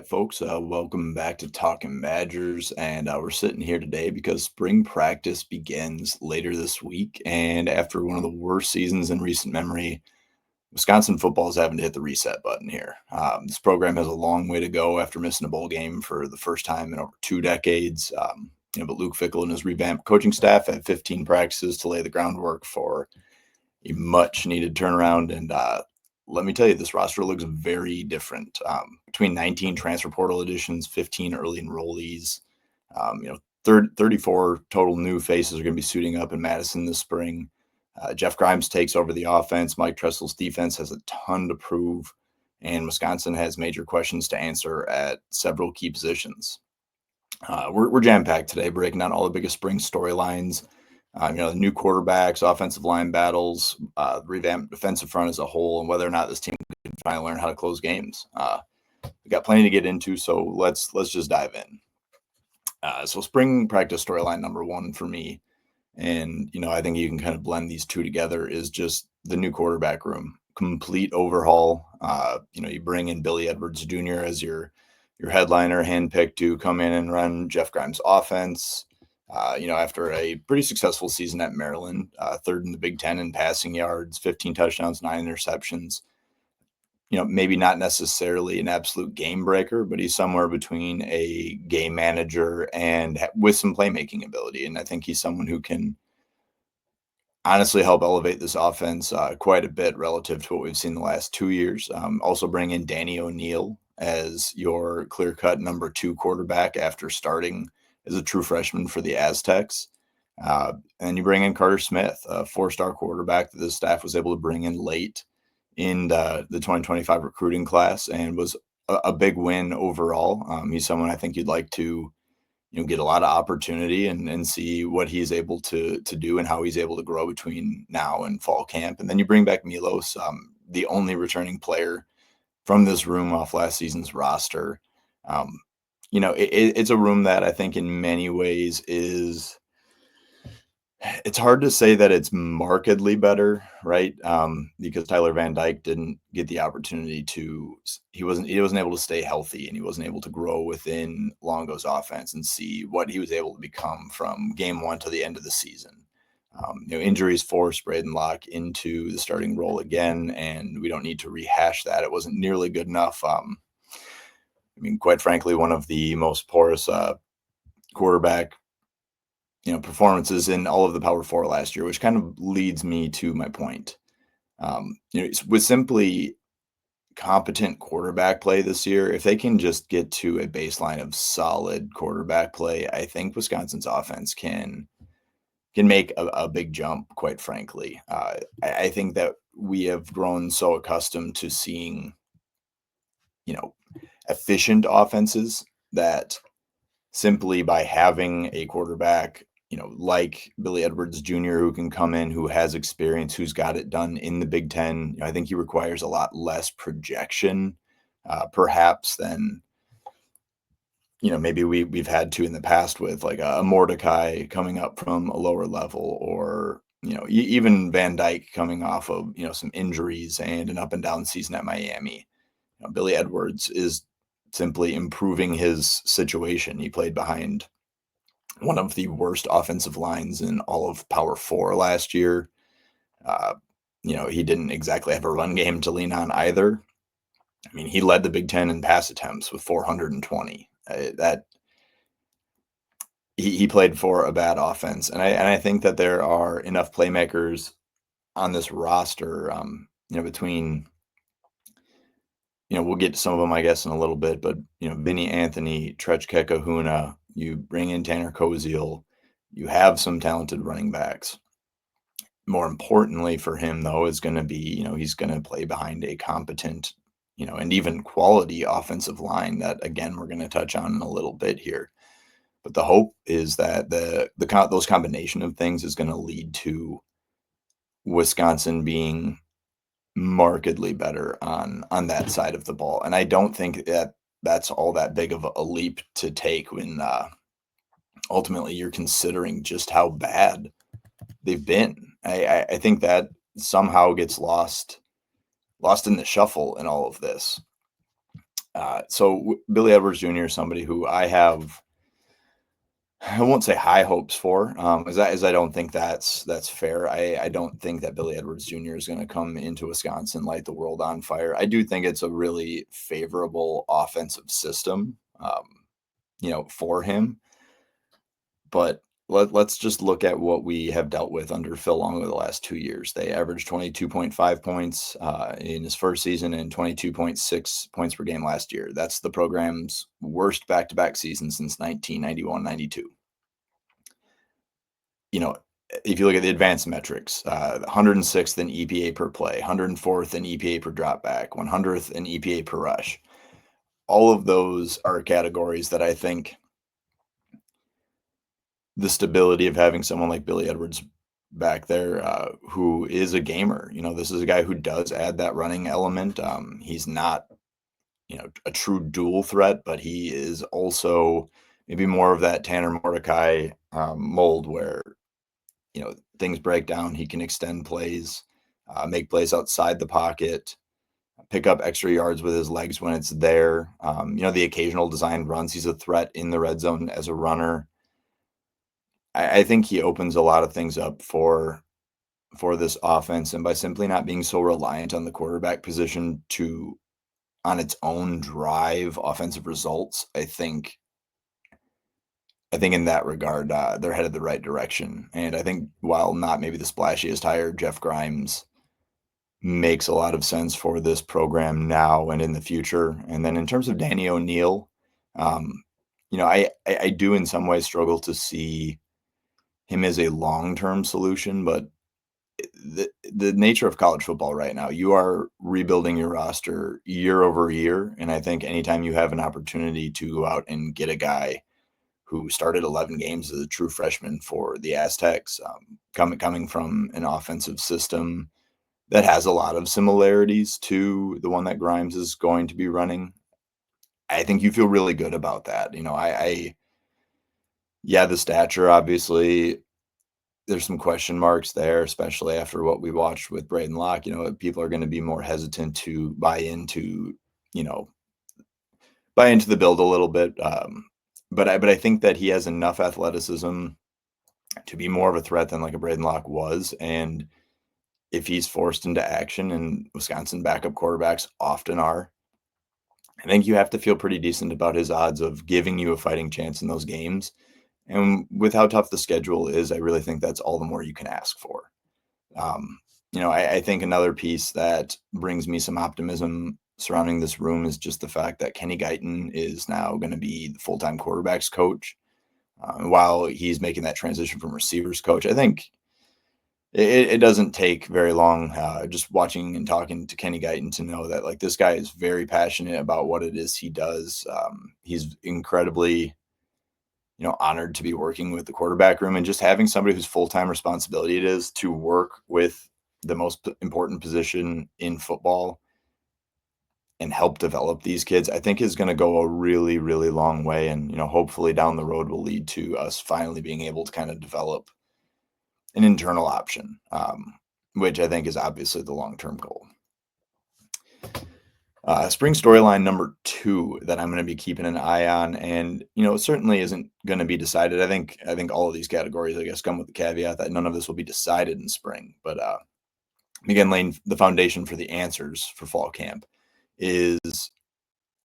right, folks. Welcome back to Talkin Badgers, and we're sitting here today because spring practice begins later this week. And after one of the worst seasons in recent memory, Wisconsin football is having to hit the reset button here. This program has a long way to go after missing a bowl game for the first time in over 2 decades. But Luke Fickell and his revamped coaching staff had 15 practices to lay the groundwork for a much needed turnaround. And let me tell you, this roster looks very different. Between 19 transfer portal additions, 15 early enrollees, 34 total new faces are going to be suiting up in Madison this spring. Jeff Grimes takes over the offense. Mike Tressel's defense has a ton to prove, and Wisconsin has major questions to answer at several key positions. We're jam-packed today, breaking down all the biggest spring storylines, the new quarterbacks, offensive line battles, revamped defensive front as a whole, and whether or not this team can finally learn how to close games. We got plenty to get into, so let's just dive in. So spring practice storyline number one for me, and I think you can kind of blend these two together, is just the new quarterback room. Complete overhaul. You bring in Billy Edwards Jr. as your headliner, handpicked to come in and run Jeff Grimes' offense. After a pretty successful season at Maryland, third in the Big Ten in passing yards, 15 touchdowns, 9 interceptions. Maybe not necessarily an absolute game breaker, but he's somewhere between a game manager and with some playmaking ability. And I think he's someone who can honestly help elevate this offense quite a bit relative to what we've seen the last 2 years. Also bring in Danny O'Neal as your clear-cut number 2 quarterback after starting as a true freshman for the Aztecs. And you bring in Carter Smith, a 4-star quarterback that the staff was able to bring in late in the 2025 recruiting class, and was a big win overall. He's someone I think you'd like to get a lot of opportunity and see what he's able to do and how he's able to grow between now and fall camp. And then you bring back Milos, the only returning player from this room off last season's roster. It's a room that I think in many ways it's hard to say that it's markedly better, right? Because Tyler Van Dyke didn't get the opportunity he wasn't able to stay healthy, and he wasn't able to grow within Longo's offense and see what he was able to become from game one to the end of the season. Injuries forced Braden Locke into the starting role again, and we don't need to rehash that. It wasn't nearly good enough. Quite frankly, one of the most porous quarterback performances in all of the Power Four last year, which kind of leads me to my point. With simply competent quarterback play this year, if they can just get to a baseline of solid quarterback play, I think Wisconsin's offense can make a big jump, quite frankly. I think that we have grown so accustomed to seeing, efficient offenses that simply by having a quarterback, like Billy Edwards Jr., who can come in, who has experience, who's got it done in the Big Ten, I think he requires a lot less projection, perhaps, than maybe we've had to in the past with like a Mordecai coming up from a lower level, or even Van Dyke coming off of some injuries and an up and down season at Miami. Billy Edwards is simply improving his situation. He played behind one of the worst offensive lines in all of Power Four last year. He didn't exactly have a run game to lean on either. He led the Big Ten in pass attempts with 420. That he played for a bad offense, and I think that there are enough playmakers on this roster. Between we'll get to some of them, I guess, in a little bit, but Vinny Anthony, Trech Kahuna, you bring in Tanner Koziel, you have some talented running backs. More importantly for him, though, is going to be, he's going to play behind a competent, and even quality offensive line that, again, we're going to touch on in a little bit here. But the hope is that those combination of things is going to lead to Wisconsin being markedly better on that side of the ball. And I don't think that that's all that big of a leap to take when ultimately you're considering just how bad they've been. I think that somehow gets lost in the shuffle in all of this. Billy Edwards Jr. is somebody who I won't say high hopes for, as I don't think that's fair. I don't think that Billy Edwards Jr. is going to come into Wisconsin, light the world on fire. I do think it's a really favorable offensive system, for him. But let's just look at what we have dealt with under Phil Long over the last 2 years. They averaged 22.5 points in his first season and 22.6 points per game last year. That's the program's worst back-to-back season since 1991-92. You know, if you look at the advanced metrics, 106th in EPA per play, 104th in EPA per dropback, 100th in EPA per rush. All of those are categories that I think the stability of having someone like Billy Edwards back there, who is a gamer. This is a guy who does add that running element. He's not, a true dual threat, but he is also maybe more of that Tanner Mordecai mold where, things break down. He can extend plays, make plays outside the pocket, pick up extra yards with his legs when it's there. The occasional designed runs. He's a threat in the red zone as a runner. I think he opens a lot of things up for this offense, and by simply not being so reliant on the quarterback position to, on its own, drive offensive results, I think in that regard, they're headed the right direction. And I think while not maybe the splashiest hire, Jeff Grimes makes a lot of sense for this program now and in the future. And then in terms of Danny O'Neil, I do in some ways struggle to see him as a long-term solution, but the nature of college football right now, you are rebuilding your roster year over year. And I think anytime you have an opportunity to go out and get a guy who started 11 games as a true freshman for the Aztecs, coming from an offensive system that has a lot of similarities to the one that Grimes is going to be running, I think you feel really good about that. Yeah, the stature, obviously, there's some question marks there, especially after what we watched with Braden Locke. People are going to be more hesitant to you know, buy into the build a little bit. But I think that he has enough athleticism to be more of a threat than like a Braden Locke was. And if he's forced into action, and Wisconsin backup quarterbacks often are, I think you have to feel pretty decent about his odds of giving you a fighting chance in those games. And with how tough the schedule is, I really think that's all the more you can ask for. I think another piece that brings me some optimism surrounding this room is just the fact that Kenny Guyton is now going to be the full-time quarterbacks coach. While he's making that transition from receivers coach, I think it doesn't take very long, just watching and talking to Kenny Guyton, to know that like this guy is very passionate about what it is he does. He's incredibly, honored to be working with the quarterback room, and just having somebody whose full-time responsibility it is to work with the most important position in football and help develop these kids, I think is going to go a really, really long way. And, hopefully down the road will lead to us finally being able to kind of develop an internal option, which I think is obviously the long-term goal. Spring storyline number 2 that I'm going to be keeping an eye on, and it certainly isn't going to be decided. I think all of these categories, I guess, come with the caveat that none of this will be decided in spring. But again, laying the foundation for the answers for fall camp is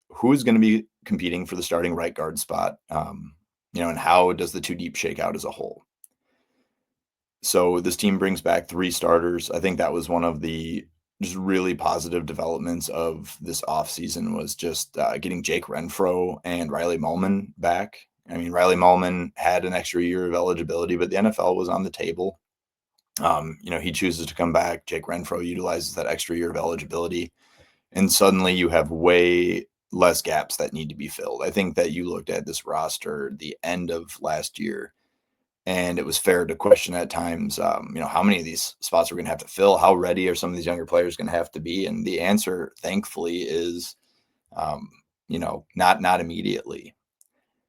who is going to be competing for the starting right guard spot, and how does the 2 deep shake out as a whole. So this team brings back 3 starters. I think that was one of the just really positive developments of this offseason, was just getting Jake Renfro and Riley Mullman back. I mean, Riley Mullman had an extra year of eligibility, but the NFL was on the table. He chooses to come back. Jake Renfro utilizes that extra year of eligibility, and suddenly you have way less gaps that need to be filled. I think that you looked at this roster the end of last year, and it was fair to question at times, how many of these spots we're going to have to fill, how ready are some of these younger players going to have to be? And the answer, thankfully, is, not immediately.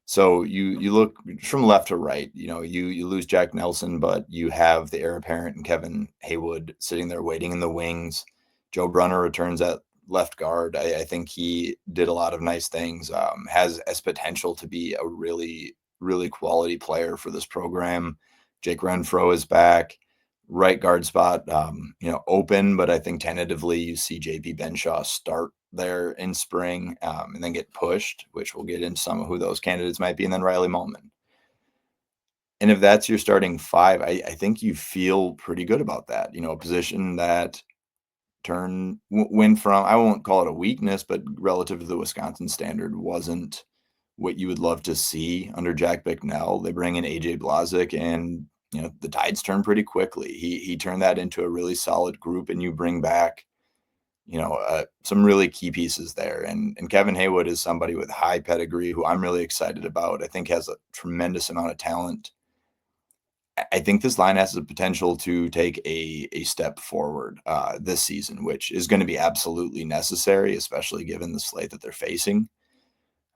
So you look from left to right, you lose Jack Nelson, but you have the heir apparent and Kevin Haywood sitting there waiting in the wings. Joe Brunner returns at left guard. I think he did a lot of nice things. Has potential to be a really quality player for this program. Jake Renfro is back. Right guard spot, open, but I think tentatively you see JP Benshaw start there in spring, and then get pushed, which we'll get into some of who those candidates might be, and then Riley Mullman. And if that's your starting five, I think you feel pretty good about that. A position that went from, I won't call it a weakness, but relative to the Wisconsin standard, wasn't what you would love to see under Jack Bicknell. They bring in AJ Blazik, and the tides turn pretty quickly. He turned that into a really solid group, and you bring back some really key pieces there. And Kevin Haywood is somebody with high pedigree who I'm really excited about. I think has a tremendous amount of talent. I think this line has the potential to take a step forward this season, which is going to be absolutely necessary, especially given the slate that they're facing.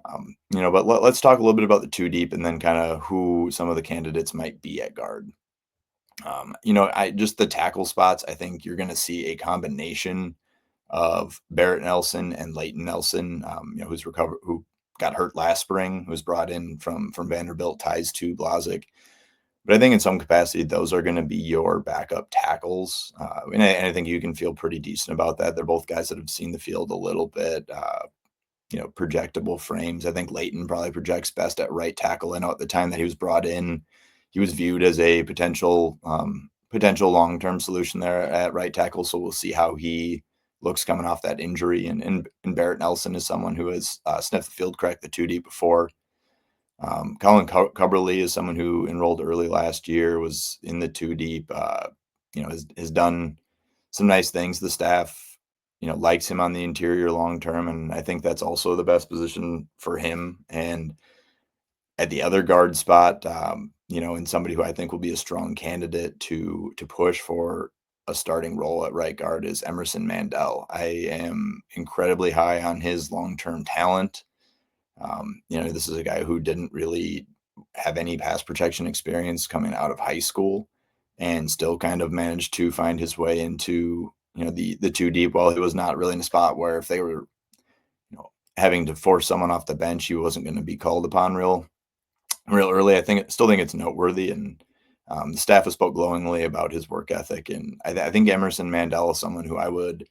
But let's talk a little bit about the two deep and then kind of who some of the candidates might be at guard. I just the tackle spots. I think you're going to see a combination of Barrett Nelson and Leighton Nelson, who got hurt last spring, who was brought in from Vanderbilt, ties to Blazik. But I think in some capacity, those are going to be your backup tackles. And I think you can feel pretty decent about that. They're both guys that have seen the field a little bit, projectable frames. I think Leighton probably projects best at right tackle. I know at the time that he was brought in, he was viewed as a potential long-term solution there at right tackle. So we'll see how he looks coming off that injury. And Barrett Nelson is someone who has sniffed the field correct the two deep before. Colin Cubberly is someone who enrolled early last year, was in the two deep, has done some nice things. The staff, likes him on the interior long term, and I think that's also the best position for him. And at the other guard spot, and somebody who I think will be a strong candidate to push for a starting role at right guard is Emerson Mandel. I am incredibly high on his long-term talent. This is a guy who didn't really have any pass protection experience coming out of high school and still kind of managed to find his way into, the two deep. While he was not really in a spot where if they were, having to force someone off the bench, he wasn't going to be called upon real early. Still think it's noteworthy. And the staff has spoke glowingly about his work ethic. And I think Emerson Mandel is someone who I would,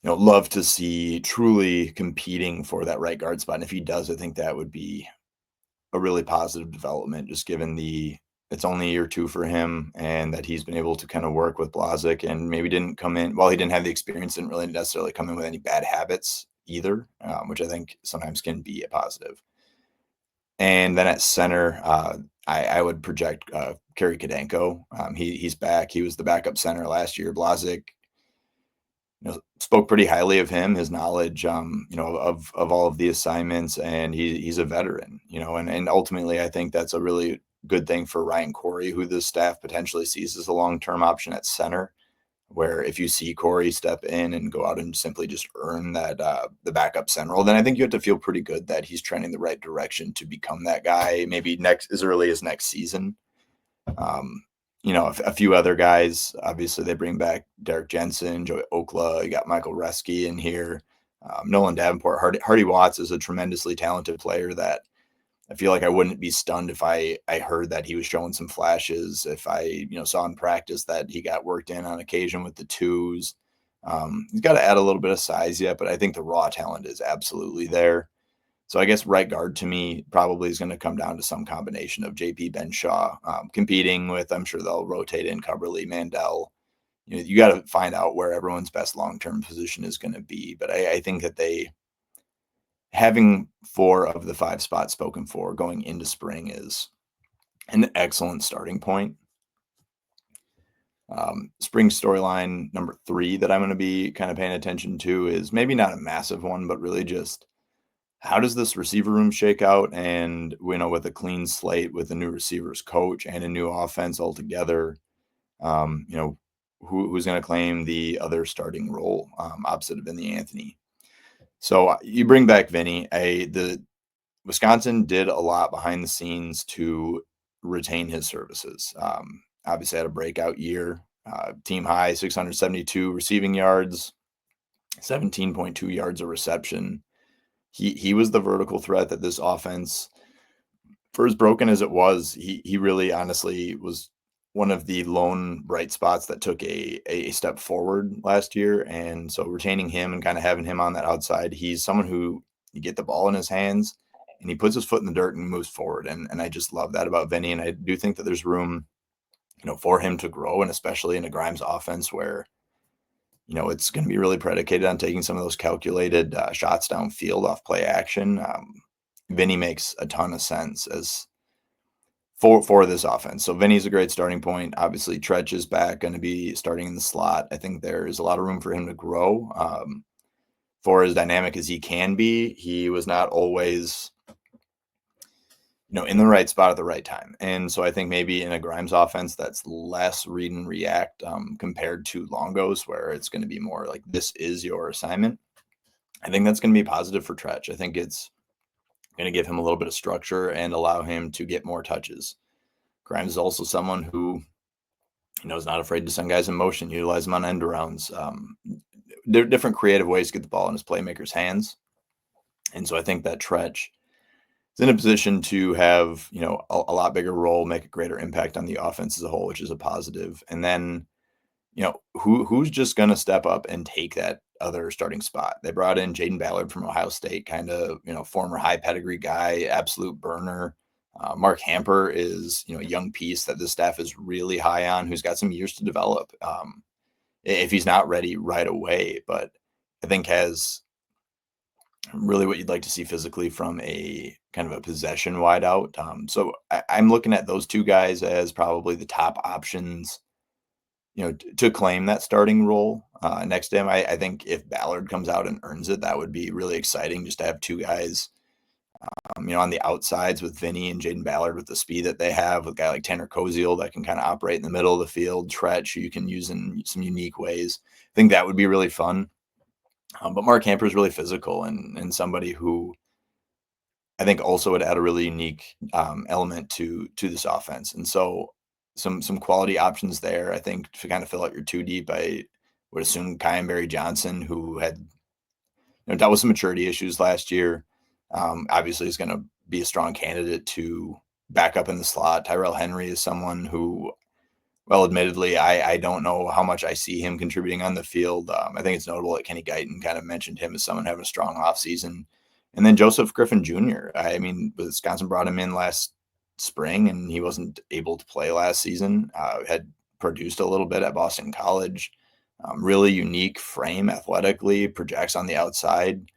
love to see truly competing for that right guard spot. And if he does, I think that would be a really positive development, just given it's only year two for him and that he's been able to kind of work with Blazik and maybe didn't come in, while he didn't have the experience, didn't really necessarily come in with any bad habits either, which I think sometimes can be a positive. And then at center, I would project Kerry Kadenko. He's back. He was the backup center last year. Blazik, spoke pretty highly of him, his knowledge, of all of the assignments, and he's a veteran, and ultimately I think that's a really good thing for Ryan Corey, who the staff potentially sees as a long-term option at center, where if you see Corey step in and go out and simply just earn that, the backup center role, then I think you have to feel pretty good that he's trending the right direction to become that guy, maybe as early as next season. A few other guys, obviously they bring back Derek Jensen, Joey Okla, you got Michael Reski in here, Nolan Davenport. Hardy Watts is a tremendously talented player that I feel like I wouldn't be stunned if I heard that he was showing some flashes, if I, saw in practice that he got worked in on occasion with the twos. He's got to add a little bit of size yet, but I think the raw talent is absolutely there. So I guess right guard to me probably is going to come down to some combination of JP Benshaw competing with, I'm sure they'll rotate in Cubberly, Mandel. You got to find out where everyone's best long-term position is going to be. But I think that having 4 of the 5 spots spoken for going into spring is an excellent starting point. Spring storyline number 3 that I'm going to be kind of paying attention to is maybe not a massive one, but really just how does this receiver room shake out? And, with a clean slate, with a new receivers coach and a new offense altogether, who's going to claim the other starting role opposite of Vinny Anthony? So you bring back Vinny. The Wisconsin did a lot behind the scenes to retain his services. Obviously had a breakout year, team high 672 receiving yards. 17.2 yards a reception. He was the vertical threat that this offense, for as broken as it was, he really honestly was one of the lone bright spots that took a step forward last year. And so retaining him and kind of having him on that outside, he's someone who you get the ball in his hands and he puts his foot in the dirt and moves forward. And I just love that about Vinny. And I do think that there's room, for him to grow, and especially in a Grimes offense where, it's going to be really predicated on taking some of those calculated shots downfield off play action. Vinny makes a ton of sense as for this offense. So Vinny's a great starting point. Obviously, Tretch is back, going to be starting in the slot. I think there's a lot of room for him to grow. For as dynamic as he can be, he was not always, in the right spot at the right time. And so I think maybe in a Grimes offense that's less read and react compared to Longo's, where it's going to be more like this is your assignment. I think that's going to be positive for Tretch. I think it's going to give him a little bit of structure and allow him to get more touches. Grimes is also someone who, is not afraid to send guys in motion, utilize them on end arounds, different creative ways to get the ball in his playmakers' hands. And so I think that Tretch is in a position to have, a lot bigger role, make a greater impact on the offense as a whole, which is a positive. And then, who's just going to step up and take that other starting spot? They brought in Jaden Ballard from Ohio State, kind of, former high pedigree guy, absolute burner. Mark Hamper is, a young piece that the staff is really high on, who's got some years to develop. If he's not ready right away, but I think has really what you'd like to see physically from a kind of a possession wideout. So I'm looking at those two guys as probably the top options, to claim that starting role next to him. I think if Ballard comes out and earns it, that would be really exciting just to have two guys, on the outsides with Vinny and Jaden Ballard with the speed that they have, with a guy like Tanner Koziel that can kind of operate in the middle of the field, Tretch, who you can use in some unique ways. I think that would be really fun. But Mark Hamper is really physical and somebody who I think also would add a really unique element to this offense. And so some quality options there. I think to kind of fill out your two deep, I would assume Kyan Barry Johnson, who had dealt with some maturity issues last year, obviously is going to be a strong candidate to back up in the slot. Tyrell Henry is someone who, well, admittedly, I don't know how much I see him contributing on the field. I think it's notable that Kenny Guyton kind of mentioned him as someone having a strong offseason. And then Joseph Griffin Jr. I mean, Wisconsin brought him in last spring, and he wasn't able to play last season. Had produced a little bit at Boston College. Really unique frame athletically, projects on the outside.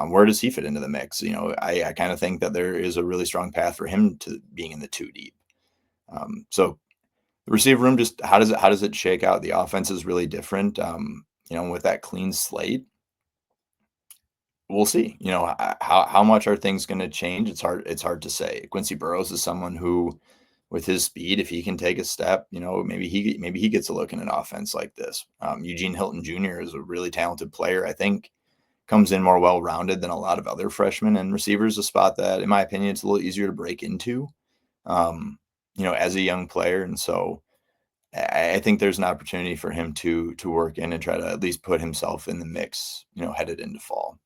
Where does he fit into the mix? I kind of think that there is a really strong path for him to being in the two deep. So the receiver room, just how does it shake out? The offense is really different. With that clean slate, we'll see. How much are things going to change? It's hard to say. Quincy Burrows is someone who, with his speed, if he can take a step, maybe he gets a look in an offense like this. Eugene Hilton Jr. is a really talented player. I think comes in more well-rounded than a lot of other freshmen, and receivers a spot that, in my opinion, it's a little easier to break into, as a young player. And so I think there's an opportunity for him to work in and try to at least put himself in the mix, headed into fall.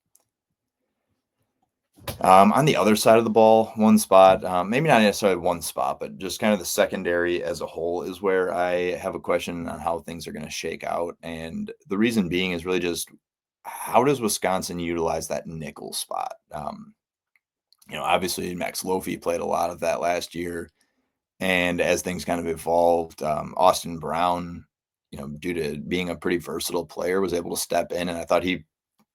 On the other side of the ball, one spot, maybe not necessarily one spot, but just kind of the secondary as a whole is where I have a question on how things are going to shake out. And the reason being is really just how does Wisconsin utilize that nickel spot? Obviously Max Lofi played a lot of that last year. And as things kind of evolved, Austin Brown, due to being a pretty versatile player, was able to step in. And I thought he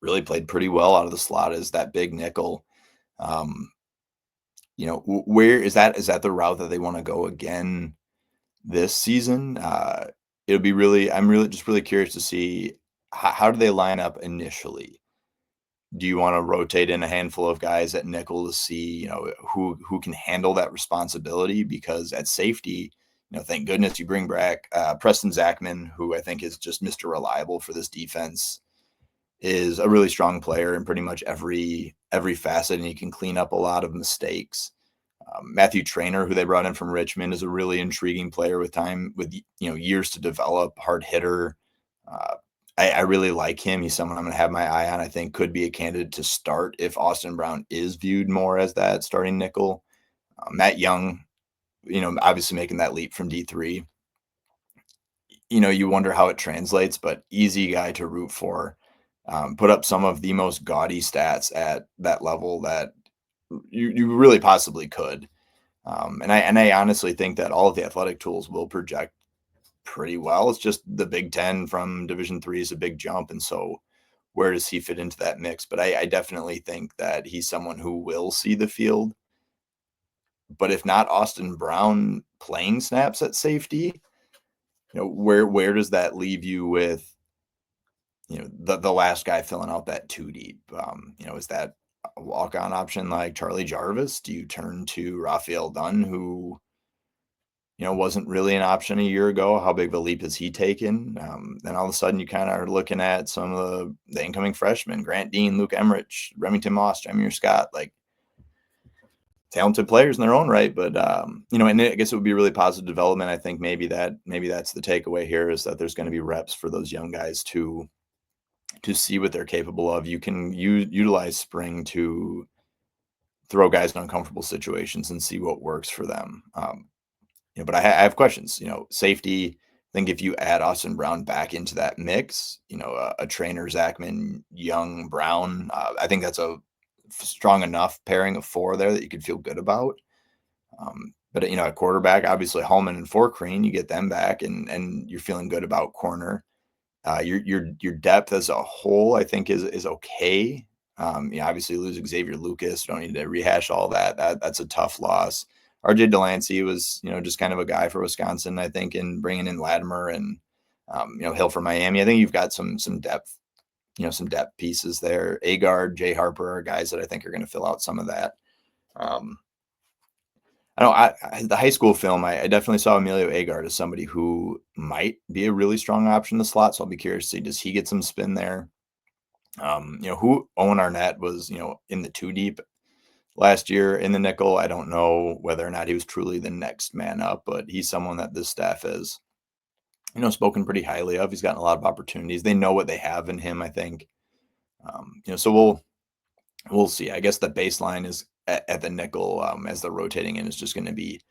really played pretty well out of the slot as that big nickel. Where is that? Is that the route that they want to go again this season? I'm really curious to see how do they line up initially. Do you want to rotate in a handful of guys at nickel to see, who can handle that responsibility? Because at safety, thank goodness you bring back Preston Zachman, who I think is just Mr. Reliable for this defense, is a really strong player in pretty much every facet, and he can clean up a lot of mistakes. Matthew Trainer, who they brought in from Richmond, is a really intriguing player with years to develop, hard hitter. I really like him. He's someone I'm going to have my eye on. I think could be a candidate to start if Austin Brown is viewed more as that starting nickel. Matt Young, obviously making that leap from D3. You wonder how it translates, but easy guy to root for. Put up some of the most gaudy stats at that level that you really possibly could. And I honestly think that all of the athletic tools will project pretty well. It's just the Big Ten from Division III is a big jump, and so where does he fit into that mix? But I definitely think that he's someone who will see the field. But if not Austin Brown playing snaps at safety, where does that leave you with the last guy filling out that two deep? Is that a walk on option like Charlie Jarvis? Do you turn to Raphael Dunn, who wasn't really an option a year ago? How big of a leap has he taken? Then all of a sudden you kind of are looking at some of the incoming freshmen, Grant Dean, Luke Emmerich, Remington Moss, Jameer Scott, like talented players in their own right. But, and I guess it would be a really positive development. I think maybe that's the takeaway here, is that there's going to be reps for those young guys to see what they're capable of. You can utilize spring to throw guys in uncomfortable situations and see what works for them. But I have questions. Safety. I think if you add Austin Brown back into that mix, a trainer, Zachman, Young, Brown, I think that's a strong enough pairing of four there that you could feel good about. But at quarterback, obviously Hallman and Forkreen, you get them back, and you're feeling good about corner. Your depth as a whole, I think, is okay. Obviously lose Xavier Lucas. Don't need to rehash all that. That's a tough loss. RJ Delancey was, just kind of a guy for Wisconsin, I think, in bringing in Latimer and, Hill for Miami. I think you've got some depth, some depth pieces there. Agard, Jay Harper are guys that I think are going to fill out some of that. I know the high school film, I definitely saw Emilio Agard as somebody who might be a really strong option in the slot. So I'll be curious to see, does he get some spin there? Who Owen Arnett was, in the two deep last year in the nickel. I don't know whether or not he was truly the next man up, but he's someone that this staff has, spoken pretty highly of. He's gotten a lot of opportunities. They know what they have in him, I think. So we'll see. I guess the baseline is at the nickel, as they're rotating in, is just going to be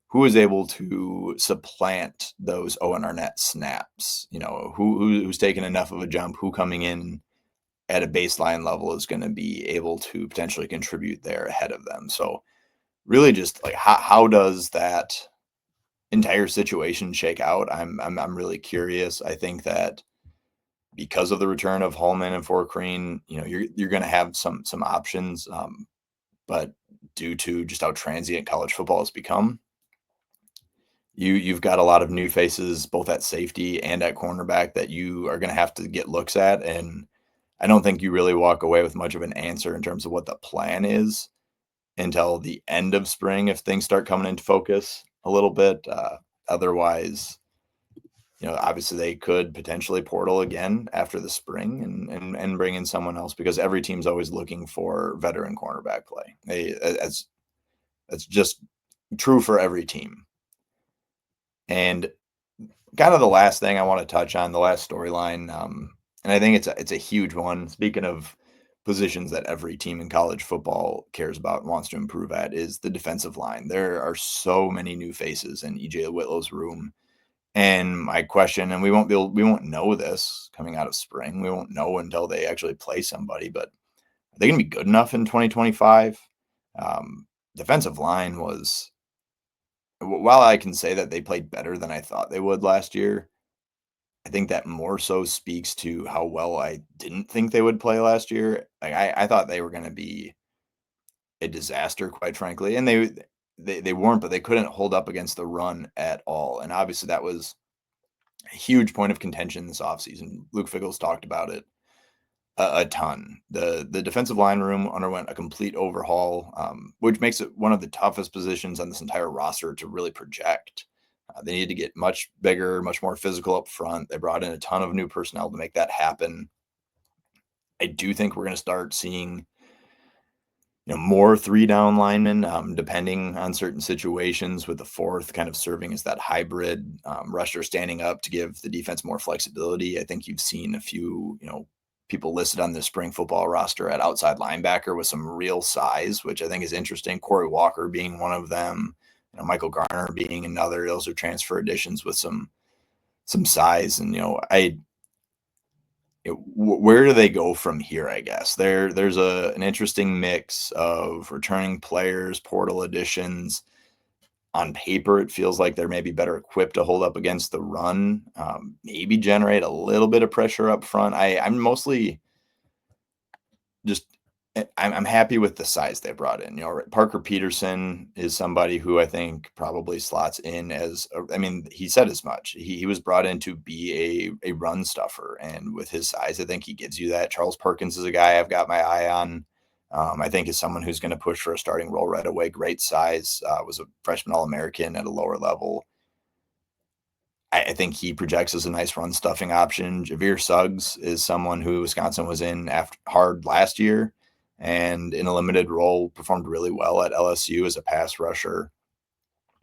who is able to supplant those Owen Arnett snaps. Who's taken enough of a jump, who coming in at a baseline level is going to be able to potentially contribute there ahead of them. So really just like how does that entire situation shake out? I'm really curious. I think that because of the return of Hallman and Forkreen, you're going to have some options, but due to just how transient college football has become, you've got a lot of new faces both at safety and at cornerback that you are going to have to get looks at. And I don't think you really walk away with much of an answer in terms of what the plan is until the end of spring, if things start coming into focus a little bit. Otherwise, obviously they could potentially portal again after the spring and bring in someone else, because every team's always looking for veteran cornerback play. That's just true for every team. And kind of the last thing I want to touch on, the last storyline, and I think it's a huge one. Speaking of positions that every team in college football cares about and wants to improve at, is the defensive line. There are so many new faces in EJ Whitlow's room. And my question, and we won't know this coming out of spring. We won't know until they actually play somebody, but are they going to be good enough in 2025? Defensive line was, while I can say that they played better than I thought they would last year, I think that more so speaks to how well I didn't think they would play last year. Like I thought they were going to be a disaster, quite frankly, and they weren't, but they couldn't hold up against the run at all. And obviously that was a huge point of contention this offseason. Luke Fickell's talked about it a ton. The defensive line room underwent a complete overhaul, which makes it one of the toughest positions on this entire roster to really project. They needed to get much bigger, much more physical up front. They brought in a ton of new personnel to make that happen. I do think we're going to start seeing, more three down linemen, depending on certain situations, with the fourth kind of serving as that hybrid rusher standing up to give the defense more flexibility. I think you've seen a few, people listed on the spring football roster at outside linebacker with some real size, which I think is interesting. Corey Walker being one of them, Michael Garner being another. Those are transfer additions with some size, and where do they go from here? I guess there's an interesting mix of returning players, portal additions. On paper, it feels like they're maybe better equipped to hold up against the run, maybe generate a little bit of pressure up front. I'm mostly just I'm happy with the size they brought in. Parker Peterson is somebody who I think probably slots in as, I mean, he said as much. He was brought in to be a run stuffer, and with his size, I think he gives you that. Charles Perkins is a guy I've got my eye on. I think is someone who's going to push for a starting role right away. Great size, was a freshman All-American at a lower level. I think he projects as a nice run stuffing option. Javier Suggs is someone who Wisconsin was in hard last year, and in a limited role performed really well at LSU as a pass rusher.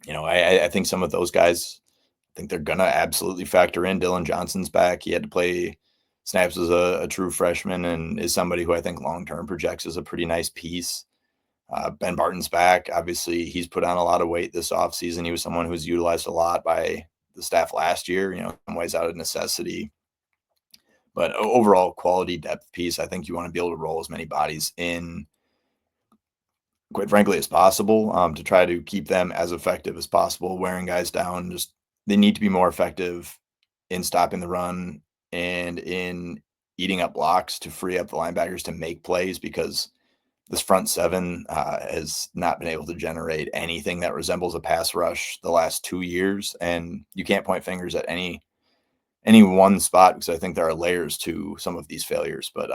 I think some of those guys, I think they're going to absolutely factor in. Dylan Johnson's back. He had to play snaps as a true freshman and is somebody who I think long-term projects as a pretty nice piece. Ben Barton's back. Obviously, he's put on a lot of weight this offseason. He was someone who was utilized a lot by the staff last year, in some ways out of necessity. But overall quality depth piece, I think you want to be able to roll as many bodies in, quite frankly, as possible, to try to keep them as effective as possible, wearing guys down. Just they need to be more effective in stopping the run and in eating up blocks to free up the linebackers to make plays, because this front seven has not been able to generate anything that resembles a pass rush the last 2 years. And you can't point fingers at any one spot, because I think there are layers to some of these failures, but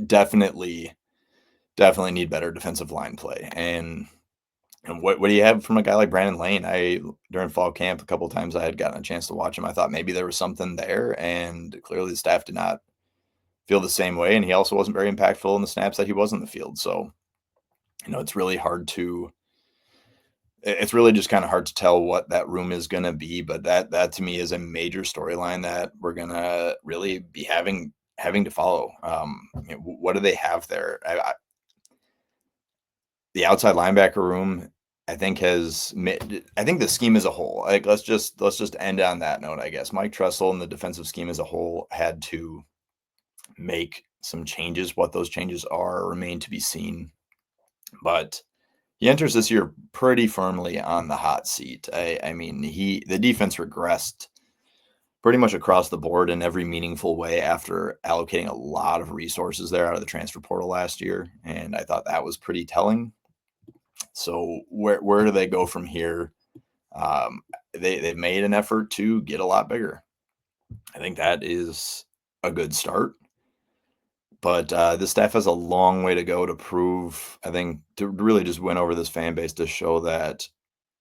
definitely need better defensive line play. And what do you have from a guy like Brandon Lane? During fall camp, a couple of times I had gotten a chance to watch him. I thought maybe there was something there, and clearly the staff did not feel the same way. And he also wasn't very impactful in the snaps that he was in the field. So, it's really just kind of hard to tell what that room is going to be. But that to me is a major storyline that we're going to really be having to follow. What do they have there? The outside linebacker room, I think the scheme as a whole, like, let's just end on that note, I guess. Mike Tressel and the defensive scheme as a whole had to make some changes. What those changes are remain to be seen. But he enters this year pretty firmly on the hot seat. I mean, the defense regressed pretty much across the board in every meaningful way after allocating a lot of resources there out of the transfer portal last year, and I thought that was pretty telling. So where do they go from here? They've made an effort to get a lot bigger. I think that is a good start. But the staff has a long way to go to prove, I think, to really just win over this fan base, to show that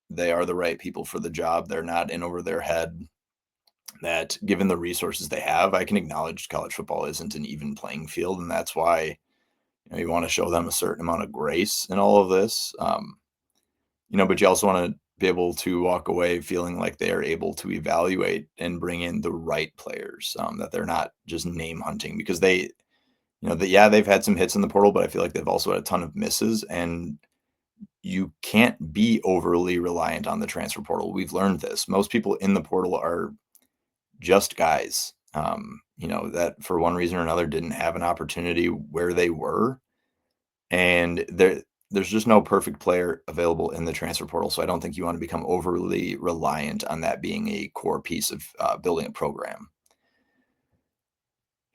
they are the right people for the job. They're not in over their head. That given the resources they have, I can acknowledge college football isn't an even playing field, and that's why you want to show them a certain amount of grace in all of this. But you also want to be able to walk away feeling like they are able to evaluate and bring in the right players, that they're not just name hunting, because they've had some hits in the portal, but I feel like they've also had a ton of misses, and you can't be overly reliant on the transfer portal. We've learned this. Most people in the portal are just guys, that for one reason or another didn't have an opportunity where they were. And there's just no perfect player available in the transfer portal. So I don't think you want to become overly reliant on that being a core piece of building a program.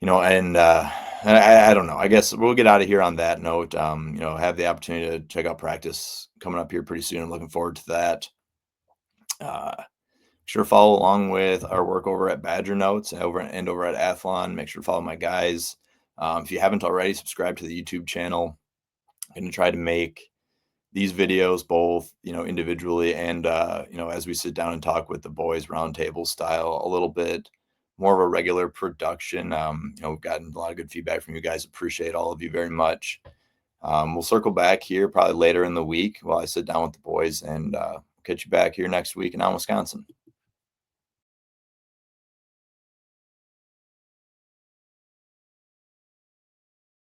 And I don't know. I guess we'll get out of here on that note. Have the opportunity to check out practice coming up here pretty soon. I'm looking forward to that. Sure, follow along with our work over at Badger Notes and over at Athlon. Make sure to follow my guys. If you haven't already, subscribe to the YouTube channel. I'm going to try to make these videos both, individually and, as we sit down and talk with the boys, roundtable style, a little bit more of a regular production. We've gotten a lot of good feedback from you guys. Appreciate all of you very much. We'll circle back here probably later in the week while I sit down with the boys and catch you back here next week in on Wisconsin.